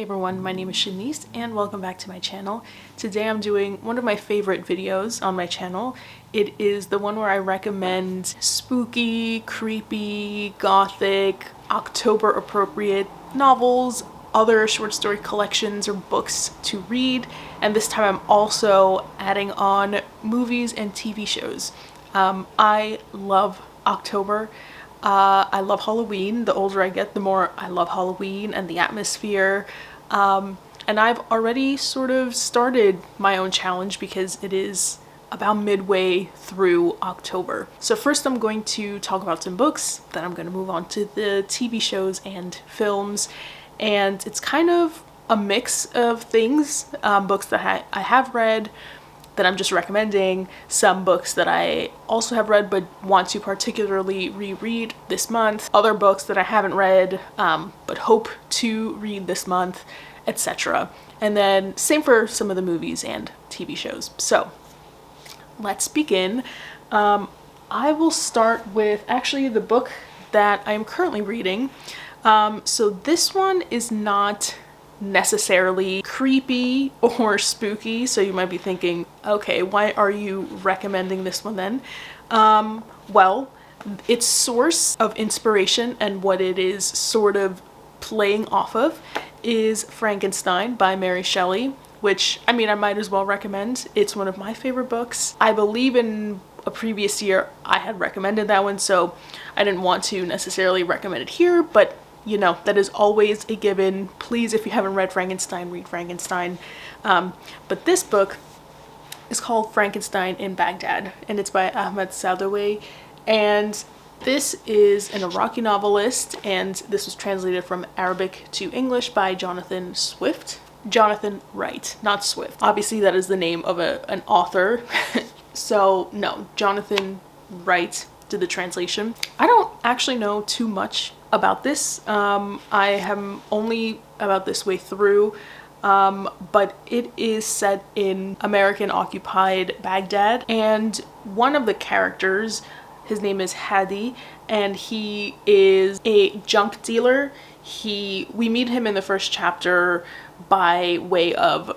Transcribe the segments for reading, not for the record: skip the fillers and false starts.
Hey everyone, my name is Shanice and welcome back to my channel. Today I'm doing one of my favorite videos on my channel. It is the one where I recommend spooky, creepy, gothic, October appropriate novels, other short story collections or books to read, and this time I'm also adding on movies and TV shows. I love October. I love Halloween. The older I get, the more I love Halloween and the atmosphere. And I've already sort of started my own challenge because it is about midway through October. So first I'm going to talk about some books, then I'm going to move on to the TV shows and films. And it's kind of a mix of things, books that I have read, that I'm just recommending, some books that I also have read but want to particularly reread this month, other books that I haven't read but hope to read this month, etc. And then same for some of the movies and TV shows. So let's begin. I will start with actually the book that I am currently reading. So this one is not necessarily creepy or spooky, so you might be thinking, okay, why are you recommending this one then? Well, its source of inspiration and what it is sort of playing off of is Frankenstein by Mary Shelley, which, I mean, I might as well recommend. It's one of my favorite books. I believe in a previous year I had recommended that one, so I didn't want to necessarily recommend it here, but you know, that is always a given. Please, if you haven't read Frankenstein, read Frankenstein. But this book is called Frankenstein in Baghdad, and it's by Ahmed Sadoway. And this is an Iraqi novelist, and this was translated from Arabic to English by Jonathan Swift. Jonathan Wright, not Swift. Obviously, that is the name of an author. So, no, Jonathan Wright did the translation. I don't actually know too much about this. I am only about this way through, but it is set in American occupied Baghdad, and one of the characters, his name is Hadi, and he is a junk dealer. We meet him in the first chapter by way of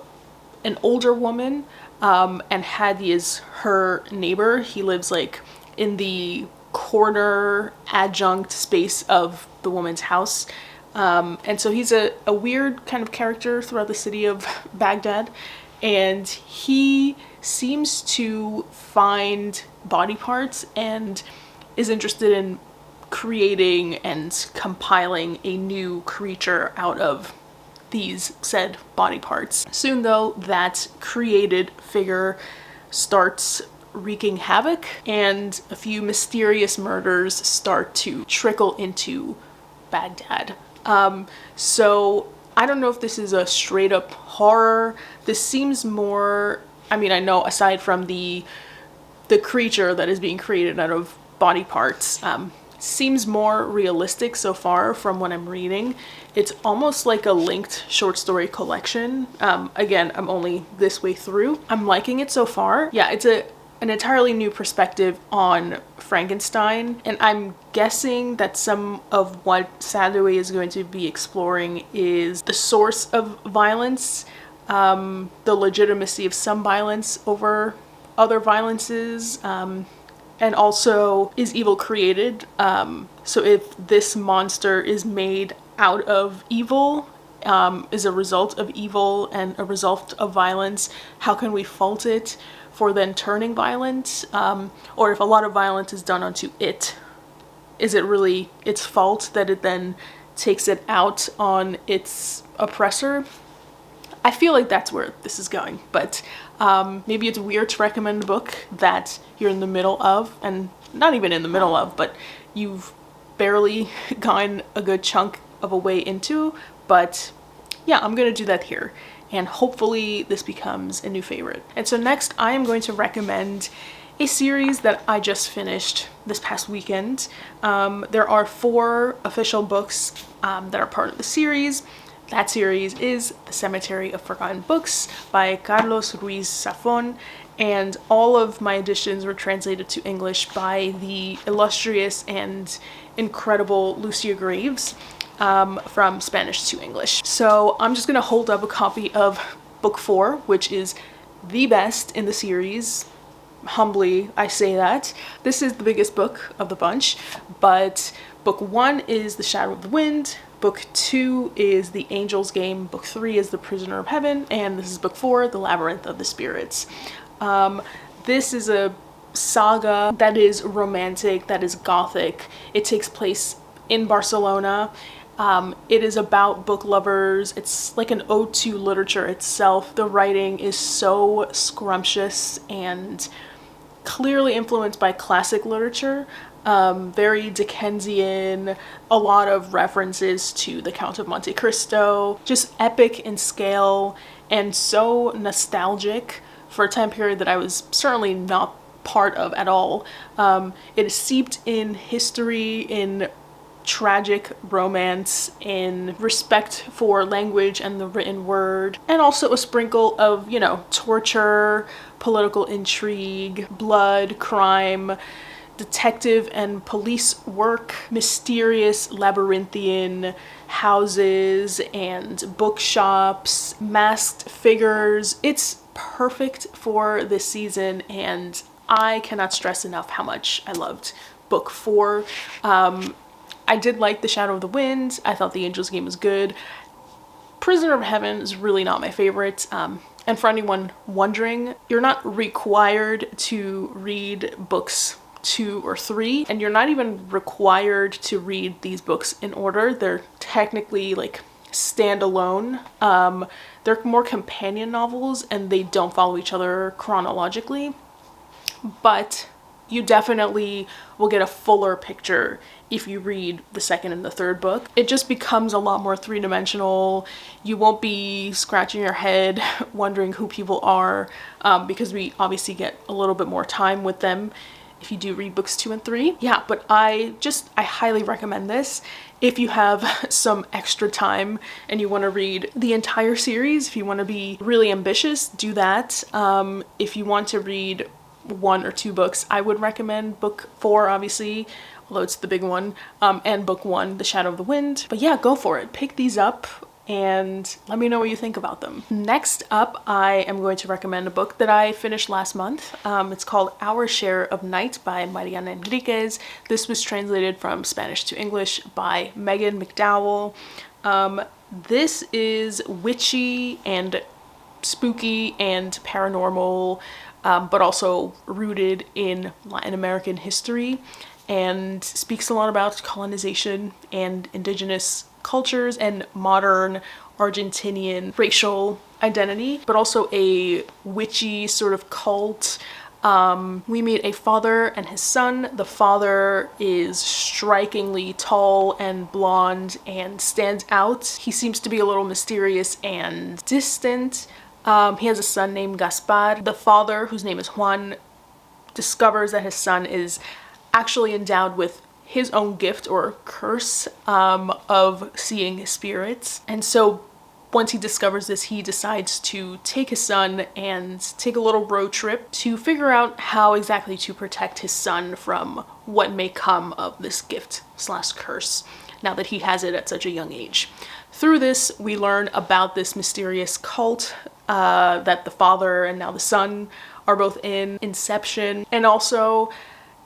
an older woman, and Hadi is her neighbor. He lives like in the corner adjunct space of the woman's house, and so he's a weird kind of character throughout the city of Baghdad, and he seems to find body parts and is interested in creating and compiling a new creature out of these said body parts. Soon though, that created figure starts wreaking havoc, and a few mysterious murders start to trickle into Baghdad. So I don't know if this is a straight up horror. This seems more, I mean, I know aside from the creature that is being created out of body parts, seems more realistic so far from what I'm reading. It's almost like a linked short story collection. Again, I'm only this way through. I'm liking it so far. Yeah, it's an entirely new perspective on Frankenstein, and I'm guessing that some of what Sadoway is going to be exploring is the source of violence, the legitimacy of some violence over other violences, and also, is evil created? So if this monster is made out of evil, is a result of evil and a result of violence, how can we fault it for then turning violent? Or if a lot of violence is done onto it, is it really its fault that it then takes it out on its oppressor? I feel like that's where this is going, but maybe it's weird to recommend a book that you're in the middle of, and not even in the middle of, but you've barely gotten a good chunk of a way into, but yeah, I'm gonna do that here, and hopefully this becomes a new favorite. And so next I am going to recommend a series that I just finished this past weekend. There are 4 official books that are part of the series. That series is The Cemetery of Forgotten Books by Carlos Ruiz Zafón, and all of my editions were translated to English by the illustrious and incredible Lucia Graves. from Spanish to English. So I'm just gonna hold up a copy of book 4, which is the best in the series. Humbly, I say that. This is the biggest book of the bunch, but book 1 is The Shadow of the Wind, book 2 is The Angel's Game, book 3 is The Prisoner of Heaven, and this is book 4, The Labyrinth of the Spirits. This is a saga that is romantic, that is gothic. It takes place in Barcelona. It is about book lovers. It's like an ode to literature itself. The writing is so scrumptious and clearly influenced by classic literature. Very Dickensian, a lot of references to the Count of Monte Cristo, just epic in scale and so nostalgic for a time period that I was certainly not part of at all. It is steeped in history, in tragic romance, in respect for language and the written word, and also a sprinkle of, you know, torture, political intrigue, blood, crime, detective and police work, mysterious labyrinthian houses and bookshops, masked figures. It's perfect for this season, and I cannot stress enough how much I loved book 4. I did like The Shadow of the Wind. I thought The Angel's Game was good. Prisoner of Heaven is really not my favorite. And for anyone wondering, you're not required to read books 2 or 3, and you're not even required to read these books in order. They're technically like standalone. They're more companion novels and they don't follow each other chronologically, but you definitely will get a fuller picture if you read the second and the third book. It just becomes a lot more three-dimensional. You won't be scratching your head wondering who people are, because we obviously get a little bit more time with them if you do read books 2 and 3. Yeah, but I highly recommend this. If you have some extra time and you want to read the entire series, if you want to be really ambitious, do that. If you want to read 1 or 2 books, I would recommend book 4, obviously, although it's the big one, and book 1, The Shadow of the Wind. But yeah, go for it. Pick these up and let me know what you think about them. Next up, I am going to recommend a book that I finished last month. It's called Our Share of Night by Mariana Enriquez. This was translated from Spanish to English by Megan McDowell. This is witchy and spooky and paranormal, but also rooted in Latin American history, and speaks a lot about colonization and indigenous cultures and modern Argentinian racial identity, but also a witchy sort of cult. We meet a father and his son. The father is strikingly tall and blonde and stands out. He seems to be a little mysterious and distant. He has a son named Gaspar. The father, whose name is Juan, discovers that his son is actually endowed with his own gift or curse of seeing spirits. And so once he discovers this, he decides to take his son and take a little road trip to figure out how exactly to protect his son from what may come of this gift / curse, now that he has it at such a young age. Through this, we learn about this mysterious cult that the father and now the son are both in, inception, and also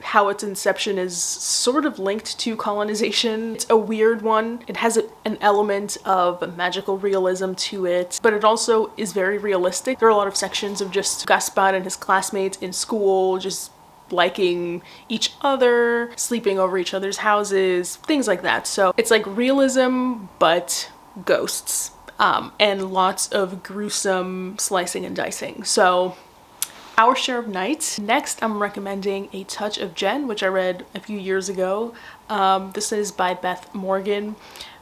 how its inception is sort of linked to colonization. It's a weird one. It has an element of magical realism to it, but it also is very realistic. There are a lot of sections of just Gaspar and his classmates in school just liking each other, sleeping over each other's houses, things like that. So it's like realism, but ghosts, and lots of gruesome slicing and dicing. So Our Share of Night. Next, I'm recommending A Touch of Jen, which I read a few years ago. This is by Beth Morgan.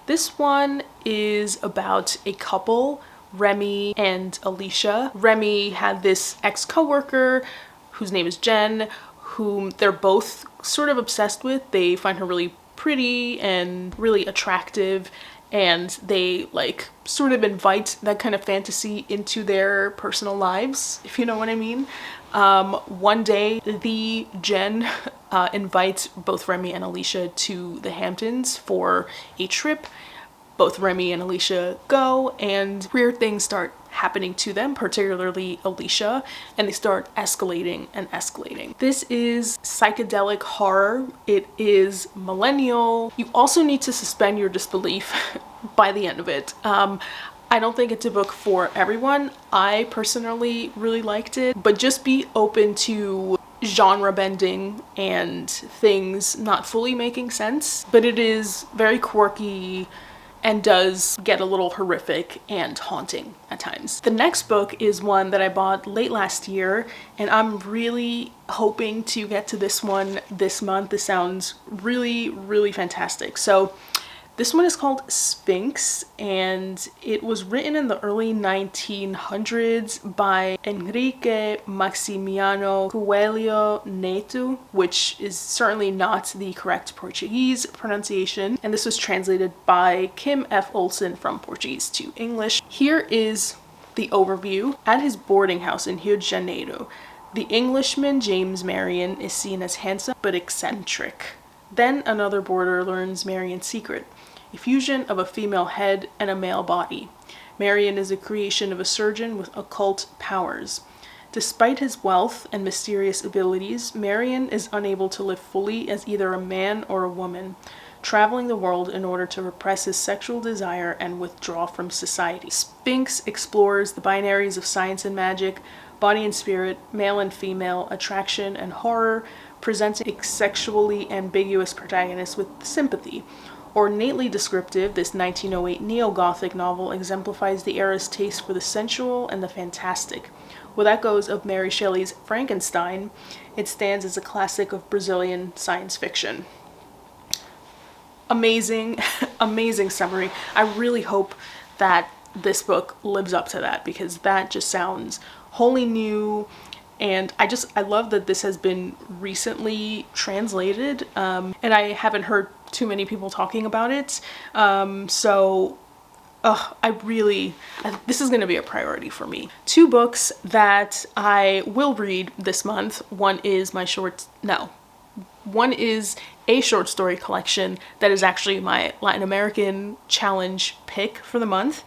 This one is about a couple, Remy and Alicia. Remy had this ex-coworker whose name is Jen, whom they're both sort of obsessed with. They find her really pretty and really attractive, and they like sort of invite that kind of fantasy into their personal lives, if you know what I mean. One day, the Jen invites both Remy and Alicia to the Hamptons for a trip. both Remy and Alicia go, and weird things start happening to them, particularly Alicia, and they start escalating and escalating. This is psychedelic horror. It is millennial. You also need to suspend your disbelief by the end of it. I don't think it's a book for everyone. I personally really liked it, but just be open to genre bending and things not fully making sense. But it is very quirky and does get a little horrific and haunting at times. The next book is one that I bought late last year, and I'm really hoping to get to this one this month. This sounds really, really fantastic. So this one is called Sphinx, and it was written in the early 1900s by Enrique Maximiano Coelho Neto, which is certainly not the correct Portuguese pronunciation, and this was translated by Kim F. Olsen from Portuguese to English. Here is the overview. At his boarding house in Rio de Janeiro, the Englishman James Marion is seen as handsome but eccentric. Then another boarder learns Marion's secret, a fusion of a female head and a male body. Marion is a creation of a surgeon with occult powers. Despite his wealth and mysterious abilities, Marion is unable to live fully as either a man or a woman, traveling the world in order to repress his sexual desire and withdraw from society. Sphinx explores the binaries of science and magic, body and spirit, male and female, attraction and horror, presenting a sexually ambiguous protagonist with sympathy. Ornately descriptive, this 1908 neo-Gothic novel exemplifies the era's taste for the sensual and the fantastic. With echoes of Mary Shelley's Frankenstein, it stands as a classic of Brazilian science fiction. Amazing, amazing summary. I really hope that this book lives up to that, because that just sounds wholly new. And I love that this has been recently translated, and I haven't heard too many people talking about it. This is going to be a priority for me. Two books that I will read this month. One is a short story collection that is actually my Latin American challenge pick for the month.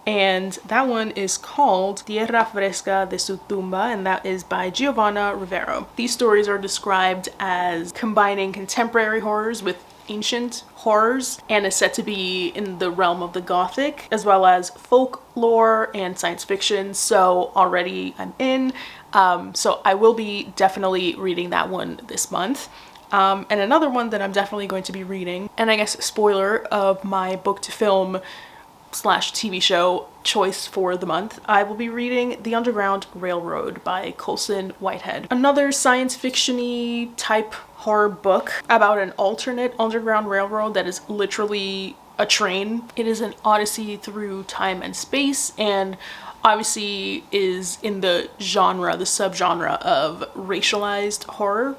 And that one is called Tierra Fresca de su Tumba, and that is by Giovanna Rivero. These stories are described as combining contemporary horrors with ancient horrors, and is set to be in the realm of the Gothic, as well as folklore and science fiction. So already I'm in. So I will be definitely reading that one this month. And another one that I'm definitely going to be reading, and I guess spoiler of my book to film / TV show choice for the month, I will be reading The Underground Railroad by Colson Whitehead. Another science fiction-y type horror book about an alternate underground railroad that is literally a train. It is an odyssey through time and space, and obviously is in the subgenre of racialized horror.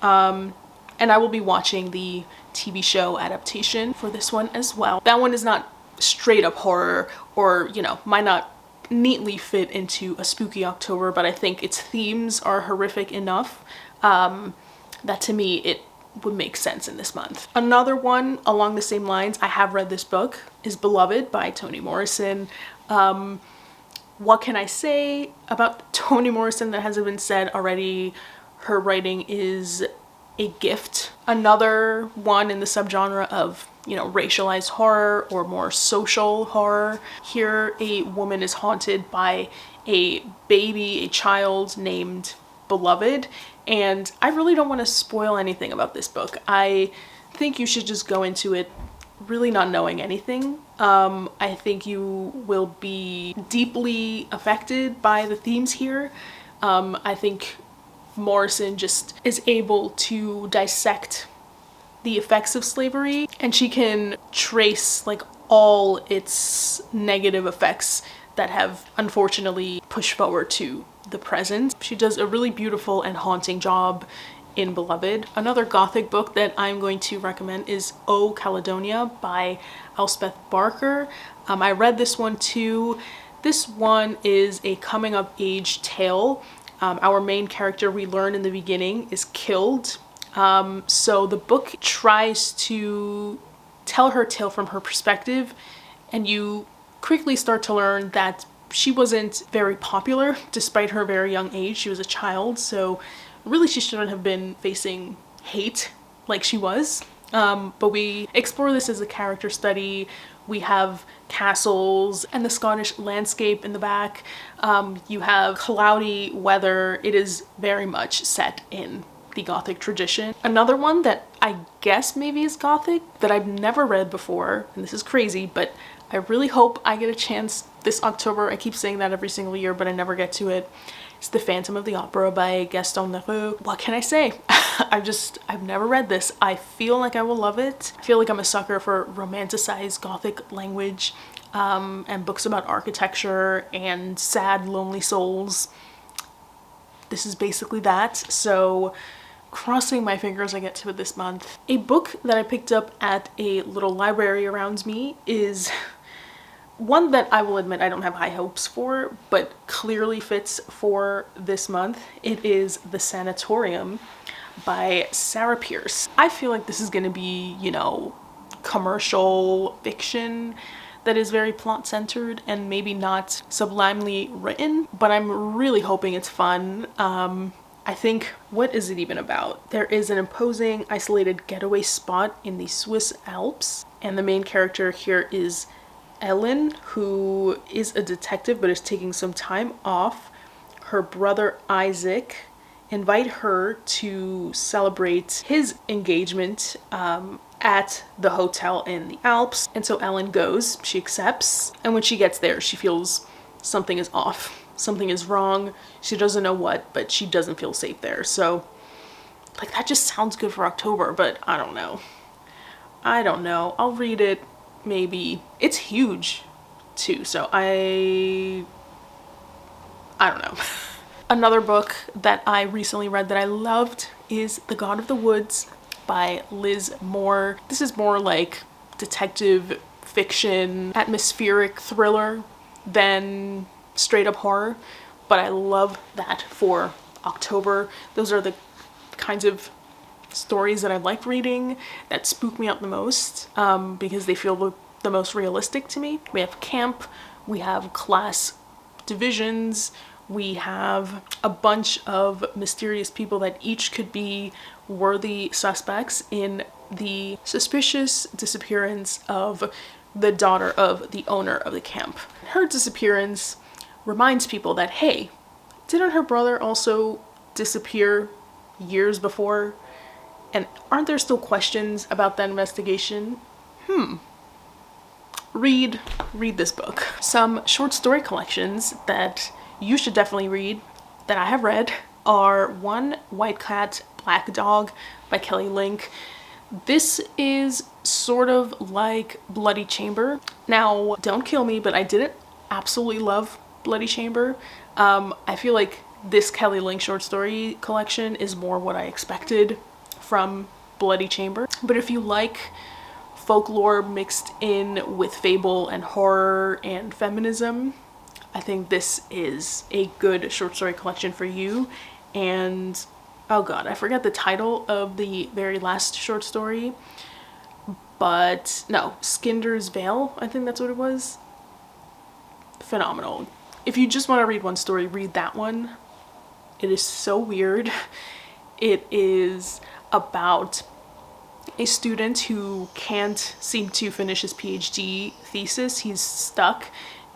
And I will be watching the TV show adaptation for this one as well. That one is not straight up horror, or might not neatly fit into a spooky October, but I think its themes are horrific enough that to me it would make sense in this month. Another one along the same lines, I have read this book, is Beloved by Toni Morrison. What can I say about Toni Morrison that hasn't been said already? Her writing is a gift. Another one in the subgenre of racialized horror or more social horror. Here a woman is haunted by a child named Beloved, and I really don't want to spoil anything about this book. I think you should just go into it really not knowing anything. I think you will be deeply affected by the themes here. I think Morrison just is able to dissect the effects of slavery, and she can trace all its negative effects that have unfortunately pushed forward to the present. She does a really beautiful and haunting job in Beloved. Another Gothic book that I'm going to recommend is O Caledonia by Elspeth Barker. I read this one too. This one is a coming of age tale. Our main character, we learn in the beginning, is killed. So the book tries to tell her tale from her perspective and you quickly start to learn that she wasn't very popular despite her very young age. She was a child, so really she shouldn't have been facing hate like she was. But we explore this as a character study. We have castles and the Scottish landscape in the back. You have cloudy weather. It is very much set in the Gothic tradition. Another one that I guess maybe is Gothic that I've never read before, and this is crazy, but I really hope I get a chance this October. I keep saying that every single year, but I never get to it. It's The Phantom of the Opera by Gaston Leroux. What can I say? I've never read this. I feel like I will love it. I feel like I'm a sucker for romanticized Gothic language and books about architecture and sad, lonely souls. This is basically that. So crossing my fingers I get to it this month. A book that I picked up at a little library around me is one that I will admit I don't have high hopes for, but clearly fits for this month. It is The Sanatorium by Sarah Pierce. I feel like this is going to be, you know, commercial fiction that is very plot-centered and maybe not sublimely written, but I'm really hoping it's fun. I think, what is it even about? There is an imposing, isolated getaway spot in the Swiss Alps, and the main character here is Ellen, who is a detective but is taking some time off. Her brother Isaac invite her to celebrate his engagement at the hotel in the Alps, and so Ellen goes. She accepts, and when she gets there she feels something is off, something is wrong. She doesn't know what, but she doesn't feel safe there. So like, that just sounds good for October, but I don't know. I'll read it maybe. It's huge too, so I don't know. Another book that I recently read that I loved is The God of the Woods by Liz Moore. This is more like detective fiction, atmospheric thriller than straight up horror, but I love that for October. Those are the kinds of stories that I like reading that spook me out the most because they feel the most realistic to me. We have camp, we have class divisions, we have a bunch of mysterious people that each could be worthy suspects in the suspicious disappearance of the daughter of the owner of the camp. Her disappearance reminds people that, hey, didn't her brother also disappear years before? And aren't there still questions about that investigation? Read this book. Some short story collections that you should definitely read that I have read are One White Cat, Black Dog by Kelly Link. This is sort of like Bloody Chamber. Now, don't kill me, but I didn't absolutely love Bloody Chamber. I feel like this Kelly Link short story collection is more what I expected from Bloody Chamber. But if you like folklore mixed in with fable and horror and feminism, I think this is a good short story collection for you. And oh god, I forget the title of the very last short story, but no, Skinder's Veil, I think that's what it was. Phenomenal. If you just want to read one story, read that one. It is so weird. It is about a student who can't seem to finish his PhD thesis. He's stuck,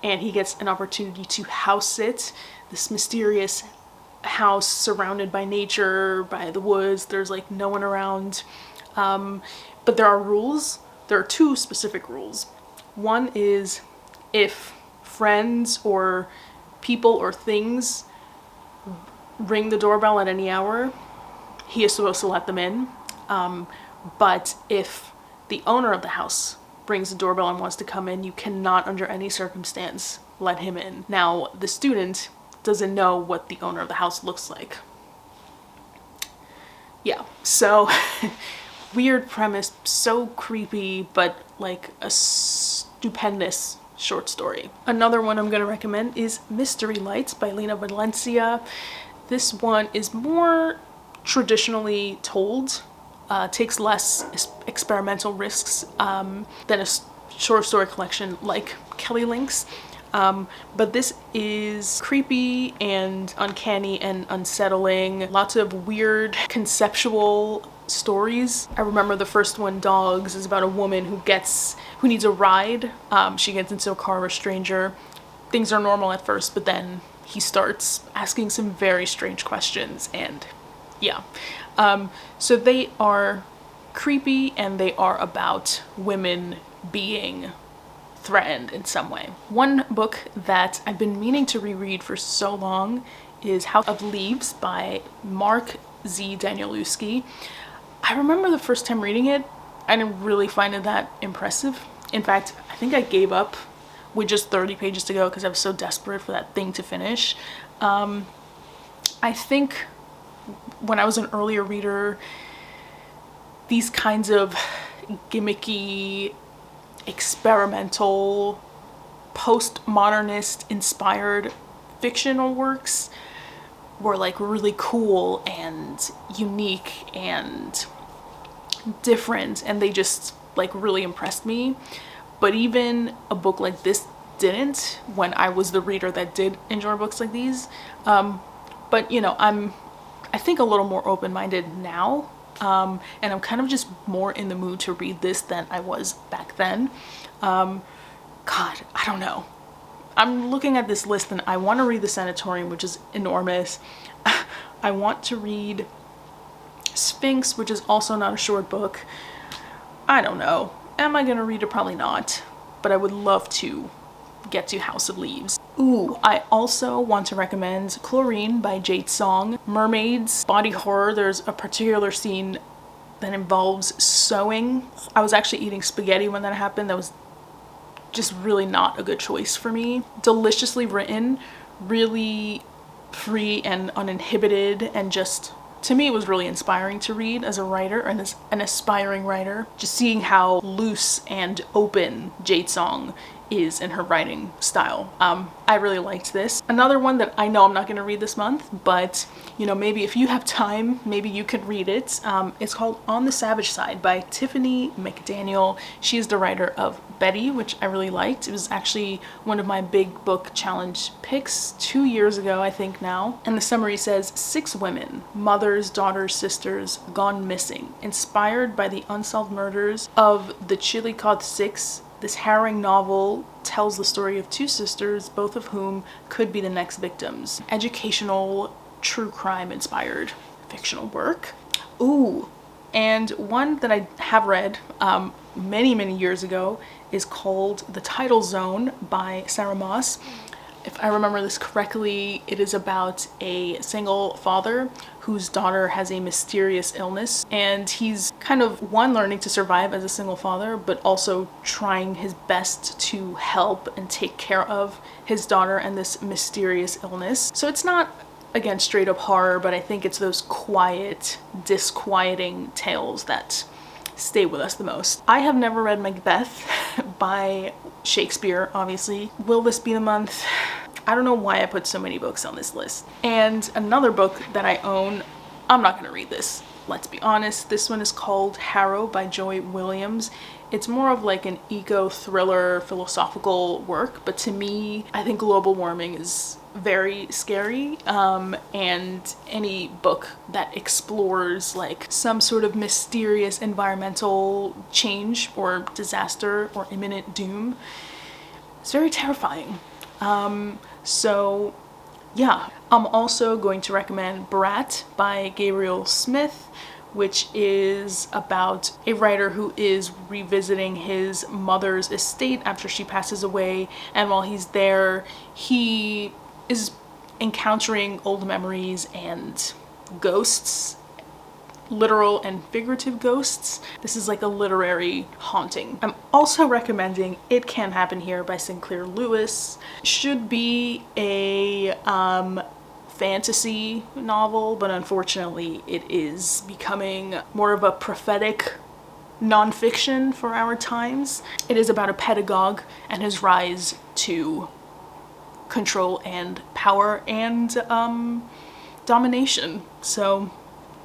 and he gets an opportunity to house sit, this mysterious house surrounded by nature, by the woods. There's like no one around, but there are rules. There are two specific rules. One is if friends or people or things ring the doorbell at any hour, he is supposed to let them in. But if the owner of the house rings the doorbell and wants to come in, you cannot under any circumstance let him in. Now, the student doesn't know what the owner of the house looks like. Yeah, so weird premise, so creepy, but like a stupendous short story. Another one I'm going to recommend is Mystery Lights by Lena Valencia. This one is more traditionally told, takes less experimental risks than a short story collection like Kelly Links. But this is creepy and uncanny and unsettling. Lots of weird conceptual stories. I remember the first one, Dogs, is about a woman who needs a ride. She gets into a car with a stranger. Things are normal at first, but then he starts asking some very strange questions, and yeah. So they are creepy, and they are about women being threatened in some way. One book that I've been meaning to reread for so long is House of Leaves by Mark Z. Danielewski. I remember the first time reading it, I didn't really find it that impressive. In fact, I think I gave up with just 30 pages to go because I was so desperate for that thing to finish. I think when I was an earlier reader, these kinds of gimmicky, experimental, postmodernist inspired fictional works were like really cool and unique and different, and they just like really impressed me. But even a book like this didn't, when I was the reader that did enjoy books like these. But you know, I think a little more open-minded now. And I'm kind of just more in the mood to read this than I was back then. God, I don't know. I'm looking at this list and I want to read The Sanatorium, which is enormous. I want to read Sphinx, which is also not a short book. I don't know. Am I going to read it? Probably not. But I would love to get to House of Leaves. Ooh, I also want to recommend Chlorine by Jade Song. Mermaids, body horror. There's a particular scene that involves sewing. I was actually eating spaghetti when that happened. That was just really not a good choice for me. Deliciously written, really free and uninhibited, and just, to me, it was really inspiring to read as a writer and as an aspiring writer. Just seeing how loose and open Jade Song is in her writing style. I really liked this. Another one that I know I'm not going to read this month, but you know, maybe if you have time, maybe you could read it. It's called On the Savage Side by Tiffany McDaniel. She is the writer of Betty, which I really liked. It was actually one of my big book challenge picks 2 years ago, I think now. And the summary says, 6 women, mothers, daughters, sisters, gone missing, inspired by the unsolved murders of the Chillicothe Six. This harrowing novel tells the story of 2 sisters, both of whom could be the next victims. Educational, true crime inspired fictional work. Ooh, and one that I have read many years ago is called The Tidal Zone by Sarah Moss. If I remember this correctly, it is about a single father whose daughter has a mysterious illness, and he's kind of, one, learning to survive as a single father, but also trying his best to help and take care of his daughter and this mysterious illness. So it's not, again, straight up horror, but I think it's those quiet, disquieting tales that stay with us the most. I have never read Macbeth by Shakespeare, obviously. Will this be the month? I don't know why I put so many books on this list. And another book that I own, I'm not gonna read this, let's be honest. This one is called Harrow by Joy Williams. It's more of like an eco-thriller philosophical work, but to me, I think global warming is very scary, and any book that explores like some sort of mysterious environmental change or disaster or imminent doom, it's very terrifying. So yeah, I'm also going to recommend Brat by Gabriel Smith, which is about a writer who is revisiting his mother's estate after she passes away, and while he's there, he is encountering old memories and ghosts, literal and figurative ghosts. This is like a literary haunting. I'm also recommending It Can Happen Here by Sinclair Lewis. Should be a fantasy novel, but unfortunately it is becoming more of a prophetic nonfiction for our times. It is about a pedagogue and his rise to control and power and domination. So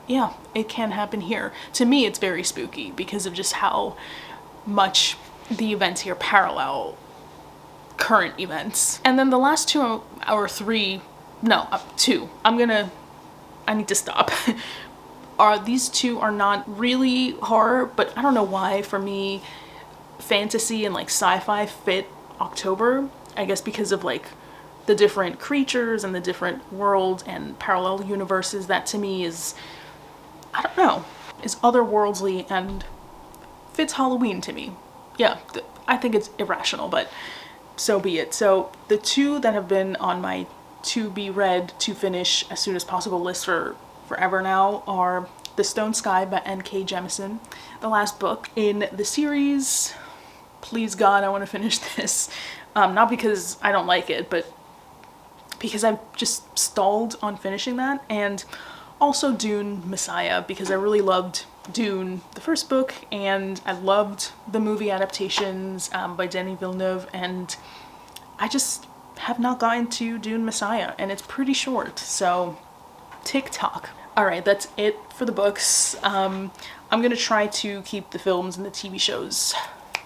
yeah, it can happen here. To me, it's very spooky because of just how much the events here parallel current events. And then the last two or three, no, two, I need to stop. These two are not really horror, but I don't know why. For me, fantasy and like sci-fi fit October, I guess because of like the different creatures and the different worlds and parallel universes. That to me is, I don't know, is otherworldly and fits Halloween to me. Yeah, I think it's irrational, but so be it. So the two that have been on my to be read to finish as soon as possible list for forever now are The Stone Sky by N.K. Jemisin, the last book in the series. Please God, I want to finish this. Not because I don't like it, but because I've just stalled on finishing that. And also Dune Messiah, because I really loved Dune, the first book, and I loved the movie adaptations by Denis Villeneuve, and I just have not gotten to Dune Messiah, and it's pretty short, so TikTok. Alright, that's it for the books. I'm gonna try to keep the films and the TV shows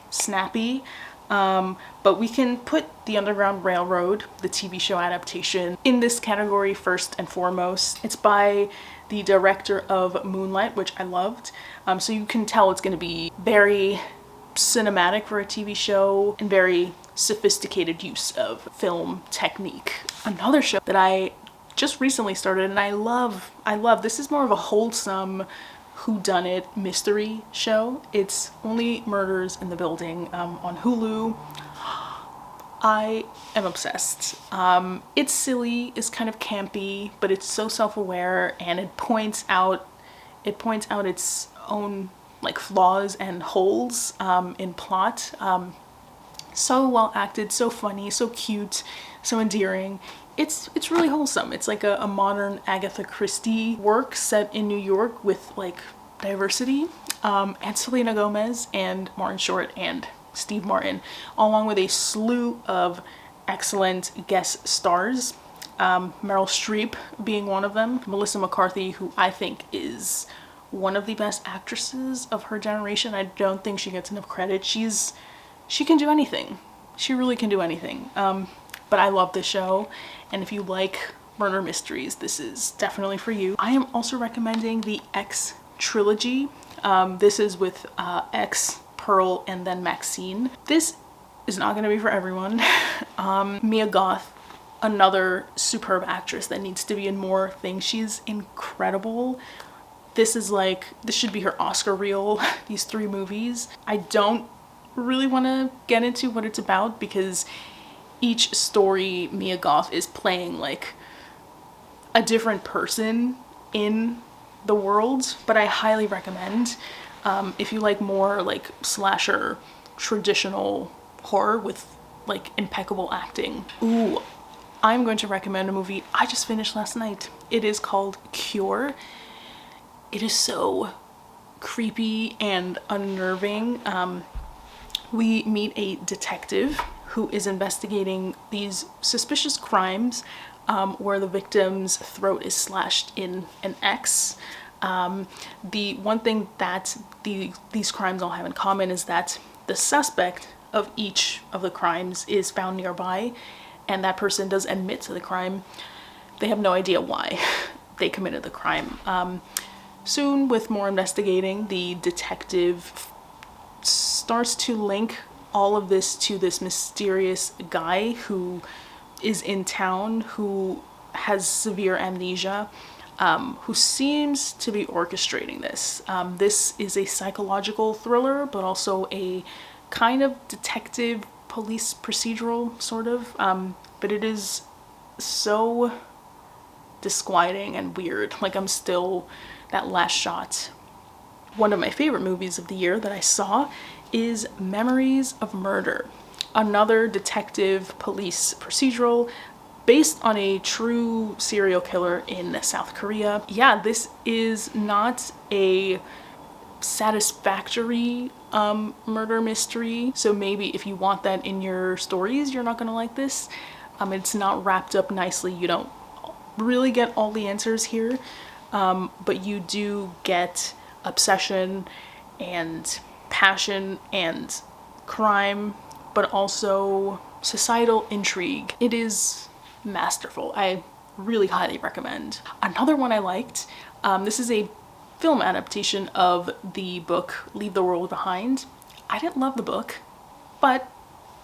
snappy, but we can put The Underground Railroad, the TV show adaptation, in this category first and foremost. It's by the director of Moonlight, which I loved, so you can tell it's gonna be very cinematic for a TV show and very sophisticated use of film technique. Another show that I just recently started and I love, this is more of a wholesome whodunit mystery show. It's Only Murders in the Building on Hulu. I am obsessed. It's silly, it's kind of campy, but it's so self-aware, and it points out its own like flaws and holes in plot. So well acted, so funny, so cute, so endearing. It's really wholesome. It's like a modern Agatha Christie work set in New York with like diversity. And Selena Gomez and Martin Short and Steve Martin, along with a slew of excellent guest stars. Meryl Streep being one of them. Melissa McCarthy, who I think is one of the best actresses of her generation. I don't think she gets enough credit. She can do anything. She really can do anything. But I love this show, and if you like murder mysteries, this is definitely for you. I am also recommending the X trilogy. This is with X, Pearl, and then Maxine. This is not going to be for everyone. Mia Goth, another superb actress that needs to be in more things. She's incredible. This should be her Oscar reel, these 3 movies. I don't really want to get into what it's about because each story Mia Goth is playing like a different person in the world, but I highly recommend if you like more like slasher traditional horror with like impeccable acting. Ooh, I'm going to recommend a movie I just finished last night. It is called Cure. It is so creepy and unnerving. We meet a detective who is investigating these suspicious crimes where the victim's throat is slashed in an X. The one thing that these crimes all have in common is that the suspect of each of the crimes is found nearby, and that person does admit to the crime. They have no idea why they committed the crime. Soon, with more investigating, the detective starts to link all of this to this mysterious guy who is in town, who has severe amnesia, who seems to be orchestrating this. This is a psychological thriller, but also a kind of detective police procedural, sort of. But it is so disquieting and weird. Like, I'm still that last shot. One of my favorite movies of the year that I saw is Memories of Murder, another detective police procedural based on a true serial killer in South Korea. Yeah, this is not a satisfactory murder mystery, so maybe if you want that in your stories, you're not gonna like this. It's not wrapped up nicely. You don't really get all the answers here, but you do get obsession and passion and crime, but also societal intrigue. It is masterful. I really highly recommend. Another one I liked, this is a film adaptation of the book Leave the World Behind. I didn't love the book, but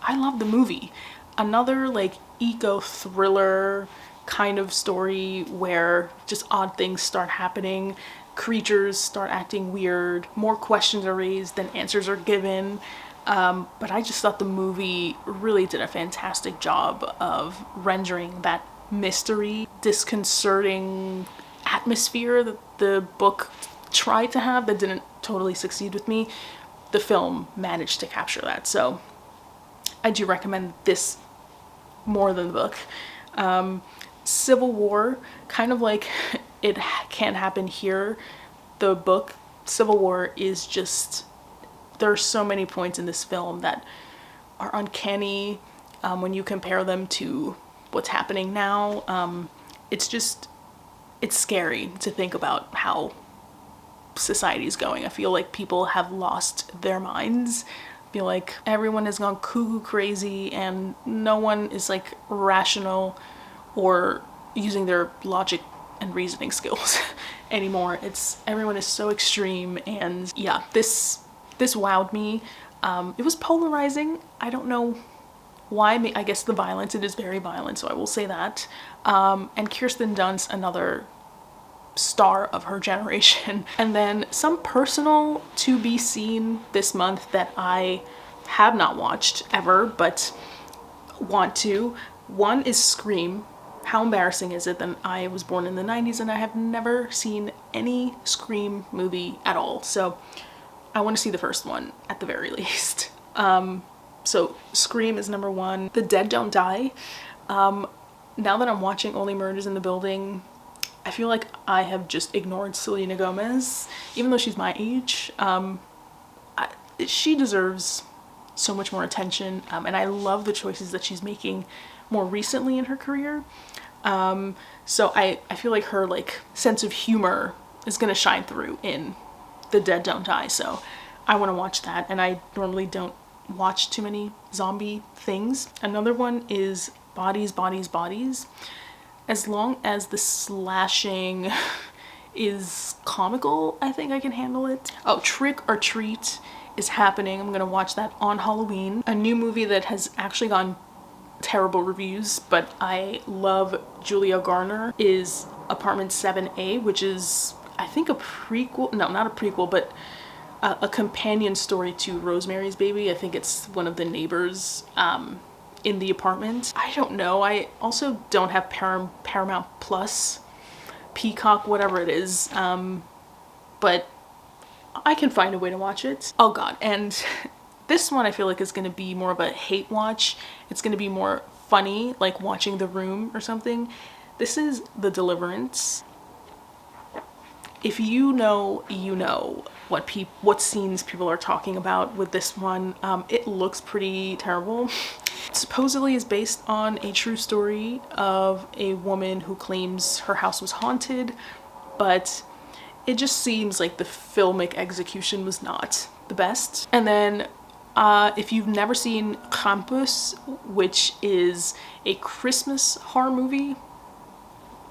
I love the movie. Another like eco thriller kind of story where just odd things start happening, creatures start acting weird, more questions are raised than answers are given. But I just thought the movie really did a fantastic job of rendering that mystery, disconcerting atmosphere that the book tried to have that didn't totally succeed with me. The film managed to capture that. So I do recommend this more than the book. Civil War, kind of like It Can't Happen Here, the book Civil War is just, there are so many points in this film that are uncanny when you compare them to what's happening now. It's scary to think about how society is going. I feel like people have lost their minds. I feel like everyone has gone cuckoo crazy and no one is like rational or using their logic and reasoning skills anymore. Everyone is so extreme, and yeah, this wowed me. It was polarizing. I don't know why. I guess the violence, it is very violent, so I will say that. And Kirsten Dunst, another star of her generation. And then some personal to be seen this month that I have not watched ever but want to. One is Scream. How embarrassing is it that I was born in the 90s and I have never seen any Scream movie at all? So I want to see the first one at the very least. So Scream is number one. The Dead Don't Die. Now that I'm watching Only Murders in the Building, I feel like I have just ignored Selena Gomez, even though she's my age. She deserves so much more attention, and I love the choices that she's making more recently in her career. So I feel like her like sense of humor is gonna shine through in The Dead Don't Die, so I want to watch that, and I normally don't watch too many zombie things. Another one is Bodies, Bodies, Bodies. As long as the slashing is comical, I think I can handle it. Oh, Trick or Treat is happening. I'm gonna watch that on Halloween. A new movie that has actually gotten terrible reviews, but I love Julia Garner, is Apartment 7A, which is, I think, a prequel. No, not a prequel, but a companion story to Rosemary's Baby. I think it's one of the neighbors in the apartment. I don't know. I also don't have Paramount Plus, Peacock, whatever it is, but I can find a way to watch it. Oh god, and this one I feel like is going to be more of a hate watch. It's going to be more funny, like watching The Room or something. This is The Deliverance. If you know, you know what scenes people are talking about with this one. It looks pretty terrible. It supposedly is based on a true story of a woman who claims her house was haunted, but it just seems like the filmic execution was not the best. And then if you've never seen Krampus, which is a Christmas horror movie,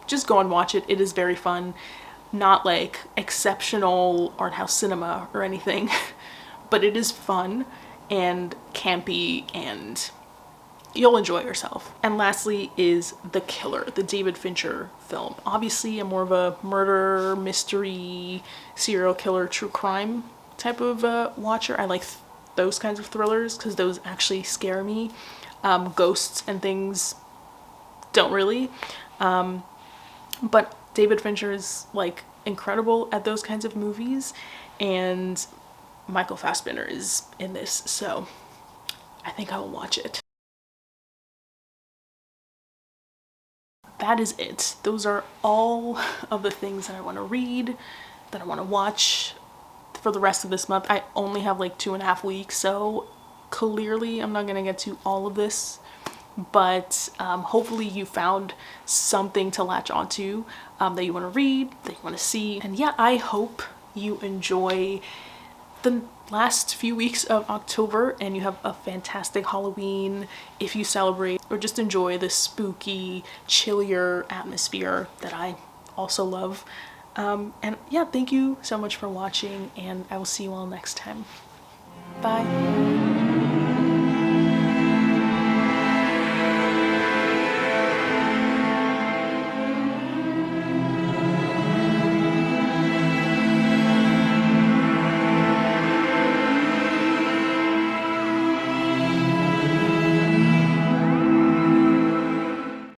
just go and watch it. It is very fun. Not like exceptional art house cinema or anything, but it is fun and campy and you'll enjoy yourself. And lastly is The Killer, the David Fincher film. Obviously I'm more of a murder, mystery, serial killer, true crime type of watcher. I like those kinds of thrillers because those actually scare me. Ghosts and things don't really. But David Fincher is like incredible at those kinds of movies, and Michael Fassbender is in this, so I think I will watch it. That is it. Those are all of the things that I want to read, that I want to watch for the rest of this month. I only have like 2.5 weeks, so clearly I'm not gonna get to all of this, but hopefully you found something to latch onto that you want to read, that you want to see. And yeah, I hope you enjoy the last few weeks of October and you have a fantastic Halloween if you celebrate or just enjoy this spooky, chillier atmosphere that I also love. And yeah, thank you so much for watching, and I will see you all next time. Bye.